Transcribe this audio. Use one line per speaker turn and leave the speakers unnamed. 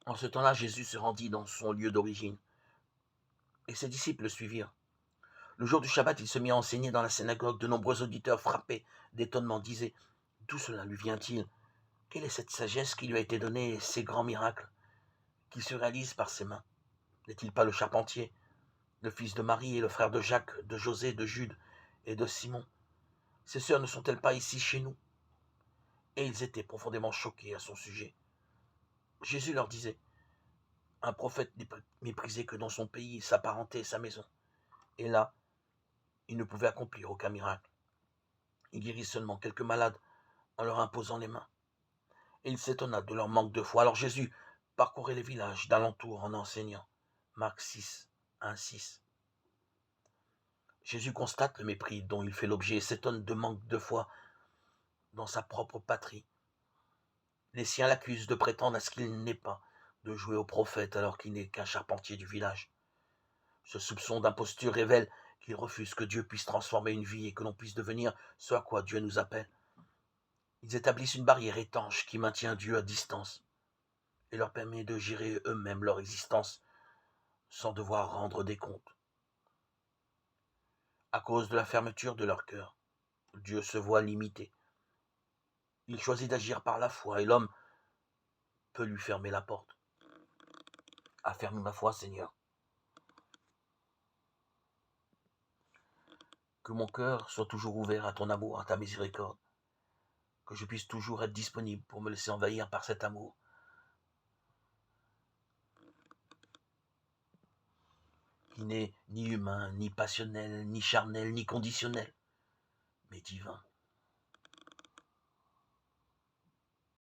En ce temps-là, Jésus se rendit dans son lieu d'origine, et ses disciples le suivirent. Le jour du Shabbat, il se mit à enseigner dans la synagogue. De nombreux auditeurs, frappés d'étonnement, disaient: d'où cela lui vient-il? Quelle est cette sagesse qui lui a été donnée et ces grands miracles qu'il se réalise par ses mains? N'est-il pas le charpentier, le fils de Marie et le frère de Jacques, de José, de Jude et de Simon? Ses sœurs ne sont-elles pas ici chez nous? Et ils étaient profondément choqués à son sujet. Jésus leur disait: un prophète n'est méprisé que dans son pays, sa parenté et sa maison. Et là, il ne pouvait accomplir aucun miracle. Il guérit seulement quelques malades en leur imposant les mains. Et il s'étonna de leur manque de foi. Alors Jésus parcourait les villages d'alentour en enseignant. Marc 6, 1, 6. Jésus constate le mépris dont il fait l'objet et s'étonne de manque de foi dans sa propre patrie. Les siens l'accusent de prétendre à ce qu'il n'est pas, de jouer au prophète alors qu'il n'est qu'un charpentier du village. Ce soupçon d'imposture révèle qu'il refuse que Dieu puisse transformer une vie et que l'on puisse devenir ce à quoi Dieu nous appelle. Ils établissent une barrière étanche qui maintient Dieu à distance et leur permet de gérer eux-mêmes leur existence sans devoir rendre des comptes. À cause de la fermeture de leur cœur, Dieu se voit limité. Il choisit d'agir par la foi et l'homme peut lui fermer la porte. Affermis ma foi, Seigneur. Que mon cœur soit toujours ouvert à ton amour, à ta miséricorde. Que je puisse toujours être disponible pour me laisser envahir par cet amour. Qui n'est ni humain, ni passionnel, ni charnel, ni conditionnel, mais divin.